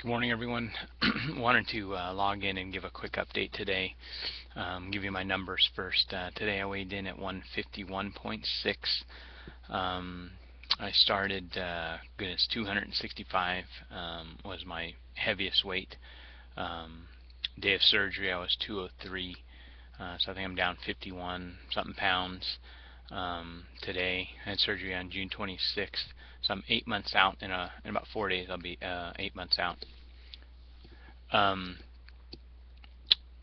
Good morning, everyone. Wanted to log in and give a quick update today. Give you my numbers first. Today I weighed in at 151.6. I started, goodness, 265 was my heaviest weight. Day of surgery I was 203, so I think I'm down 51 something pounds. Today I had surgery on June 26th, so I'm 8 months out. In about 4 days I'll be 8 months out.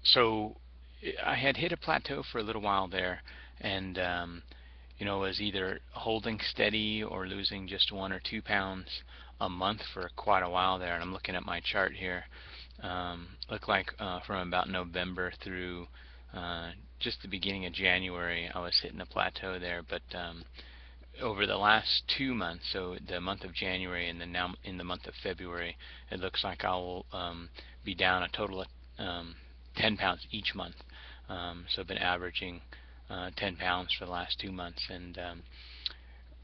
So I had hit a plateau for a little while there, and was either holding steady or losing just 1 or 2 pounds a month for quite a while there. And I'm looking at my chart here. Looked like from about November through just the beginning of January, I was hitting a plateau there. But over the last 2 months, so the month of January and then now in the month of February, it looks like I will be down a total of 10 pounds each month. So I've been averaging 10 pounds for the last 2 months, and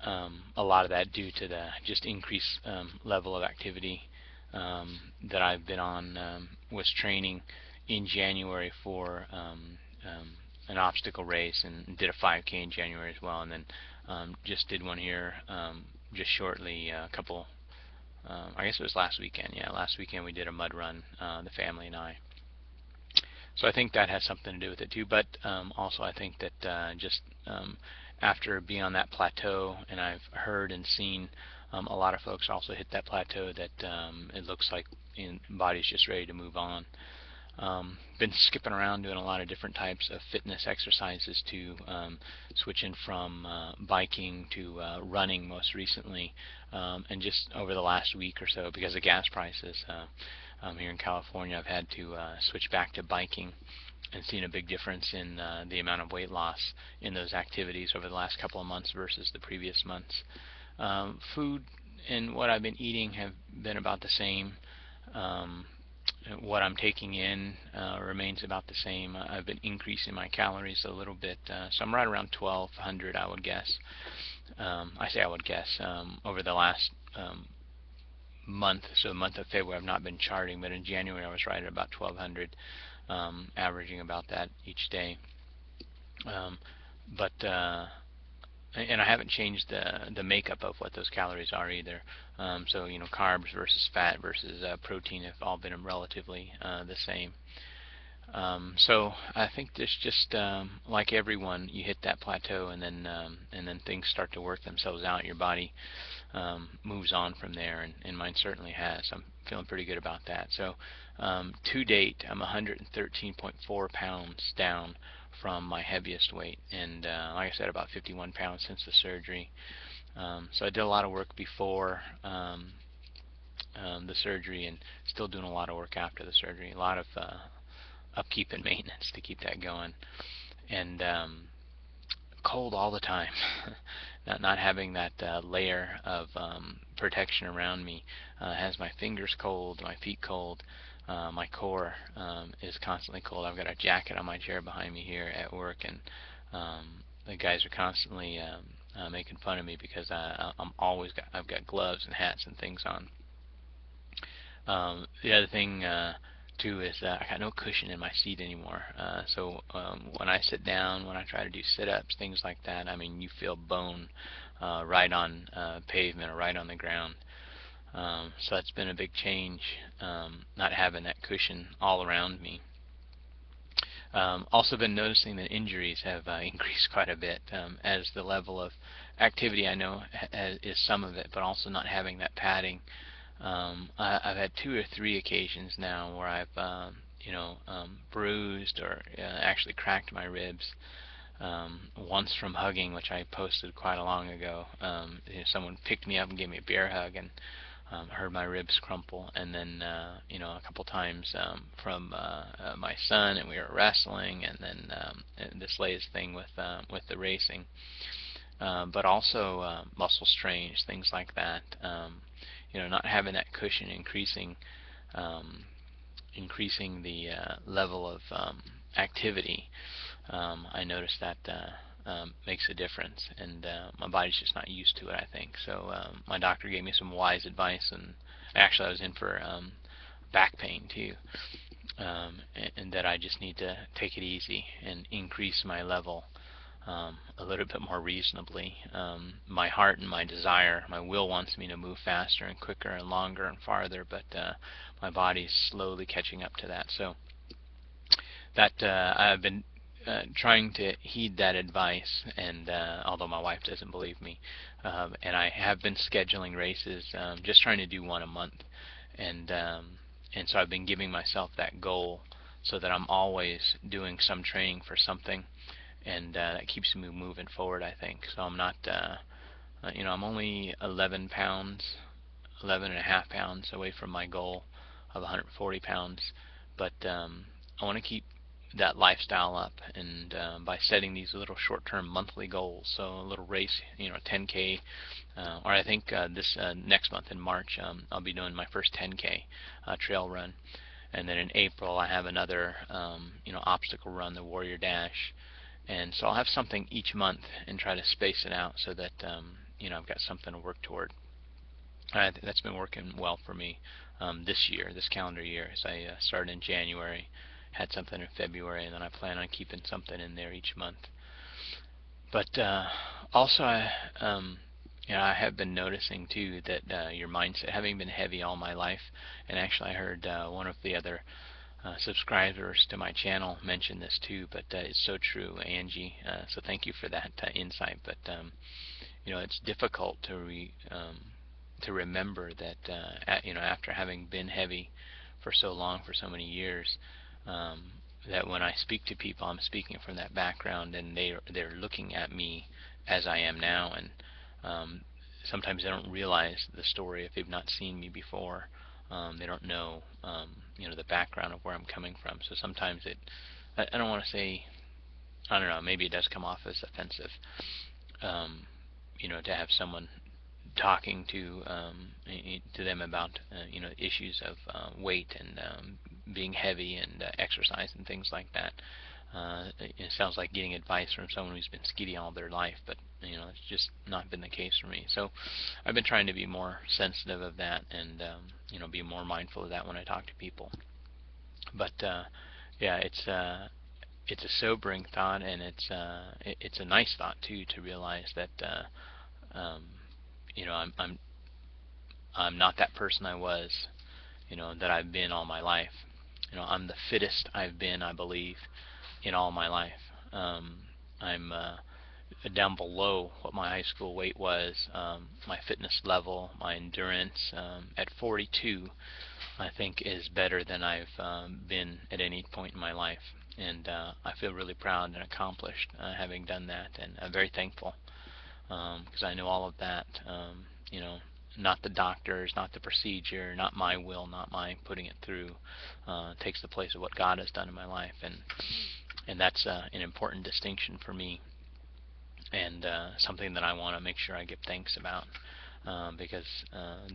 a lot of that due to the just increased level of activity that I've been on. Was training in January for an obstacle race, and did a 5K in January as well, and then just did one here just shortly, I guess it was last weekend. Yeah, last weekend we did a mud run, the family and I. So I think that has something to do with it too. But also I think that just after being on that plateau, and I've heard and seen a lot of folks also hit that plateau, that it looks like the body's just ready to move on. Been skipping around doing a lot of different types of fitness exercises to switching from biking to running most recently, and just over the last week or so, because of gas prices here in California, I've had to switch back to biking, and seen a big difference in the amount of weight loss in those activities over the last couple of months versus the previous months. Food and what I've been eating have been about the same. What I'm taking in remains about the same. I've been increasing my calories a little bit, so I'm right around 1,200, I would guess. I would guess. Over the last month, so the month of February, I've not been charting, but in January I was right at about 1,200, averaging about that each day. And I haven't changed the makeup of what those calories are either. So carbs versus fat versus protein have all been relatively the same. So I think there's just like everyone, you hit that plateau, and then things start to work themselves out. Your body moves on from there, and mine certainly has. I'm feeling pretty good about that. So to date, I'm 113.4 pounds down from my heaviest weight, and like I said, about 51 pounds since the surgery. So I did a lot of work before the surgery, and still doing a lot of work after the surgery. A lot of upkeep and maintenance to keep that going, and cold all the time. not having that layer of protection around me has my fingers cold, my feet cold. My core is constantly cold. I've got a jacket on my chair behind me here at work, and the guys are constantly making fun of me because I've got gloves and hats and things on. The other thing too is I got no cushion in my seat anymore. So when I sit down, when I try to do sit-ups, things like that, I mean, you feel bone right on pavement or right on the ground. So that's been a big change, not having that cushion all around me. Also been noticing that injuries have increased quite a bit, as the level of activity, I know, is some of it, but also not having that padding. I've had 2 or 3 occasions now where I've bruised or actually cracked my ribs. Once from hugging, which I posted quite a long ago. Someone picked me up and gave me a bear hug, and heard my ribs crumple. And then a couple times from my son, and we were wrestling, and then this latest thing with the racing. But also muscle strains, things like that. Not having that cushion, increasing the level of activity. I noticed that makes a difference, and my body's just not used to it, I think. So my doctor gave me some wise advice, and actually I was in for back pain too, and that I just need to take it easy and increase my level a little bit more reasonably. My heart and my desire, my will wants me to move faster and quicker and longer and farther, but my body's slowly catching up to that. So that I've been trying to heed that advice, and although my wife doesn't believe me, and I have been scheduling races, just trying to do one a month, and so I've been giving myself that goal so that I'm always doing some training for something, and that keeps me moving forward, I think. So I'm not, I'm only 11 pounds, 11 and a half pounds away from my goal of 140 pounds, but I want to keep that lifestyle up, and by setting these little short-term monthly goals, so a little race, 10K, or I think this next month in March, I'll be doing my first 10K trail run, and then in April I have another obstacle run, the Warrior Dash, and so I'll have something each month and try to space it out so that I've got something to work toward. That's been working well for me this year, this calendar year. As I started in January, had something in February, and then I plan on keeping something in there each month. But also, I have been noticing too that your mindset, having been heavy all my life, and actually I heard one of the other subscribers to my channel mention this too, but it's so true, Angie. So thank you for that insight. But it's difficult to remember that after having been heavy for so long, for so many years, that when I speak to people, I'm speaking from that background, and they're looking at me as I am now, and sometimes they don't realize the story if they've not seen me before. They don't know the background of where I'm coming from. So sometimes I don't want to say, I don't know, maybe it does come off as offensive, to have someone talking to them about issues of weight and being heavy and exercise and things like that. It sounds like getting advice from someone who's been skinny all their life, but it's just not been the case for me. So I've been trying to be more sensitive of that, and be more mindful of that when I talk to people. But yeah, it's a sobering thought, and it's a nice thought too, to realize that I'm not that person I was, that I've been all my life. I'm the fittest I've been, I believe, in all my life. I'm down below what my high school weight was. My fitness level, my endurance at 42, I think, is better than I've been at any point in my life. And I feel really proud and accomplished having done that, and I'm very thankful, because I know all of that, not the doctors, not the procedure, not my will, not my putting it through, takes the place of what God has done in my life, and that's an important distinction for me, and something that I want to make sure I give thanks about, because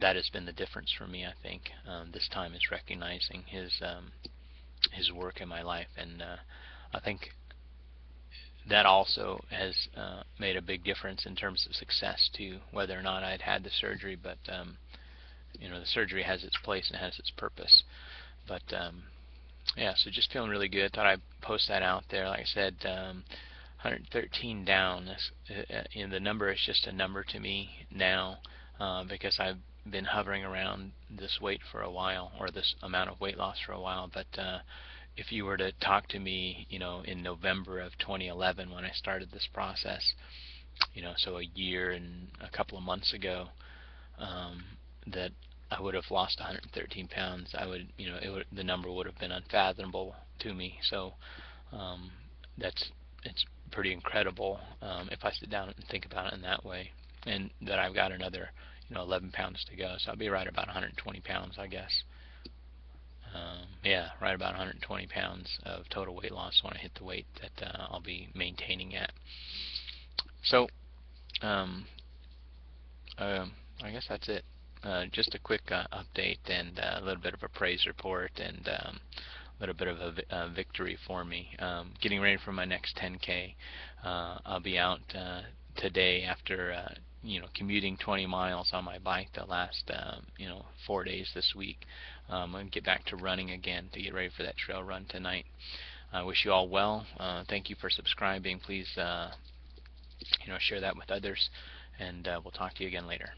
that has been the difference for me, I think. This time is recognizing His work in my life, and I think that also has made a big difference in terms of success too, whether or not I'd had the surgery. But the surgery has its place and has its purpose. But yeah, so just feeling really good. Thought I'd post that out there. Like I said, 113 down. The number is just a number to me now, because I've been hovering around this weight for a while, or this amount of weight loss for a while. But if you were to talk to me, in November of 2011 when I started this process, so a year and a couple of months ago, that I would have lost 113 pounds, the number would have been unfathomable to me. So it's pretty incredible if I sit down and think about it in that way, and that I've got another 11 pounds to go. So I'll be right about 120 pounds, I guess. Yeah, right about 120 pounds of total weight loss when I hit the weight that I'll be maintaining at. So I guess that's it. Just a quick update, and a little bit of a praise report, and a little bit of a victory for me. Getting ready for my next 10K. I'll be out today after commuting 20 miles on my bike the last 4 days this week. I'm going to get back to running again to get ready for that trail run tonight. I wish you all well. Thank you for subscribing. Please share that with others, and we'll talk to you again later.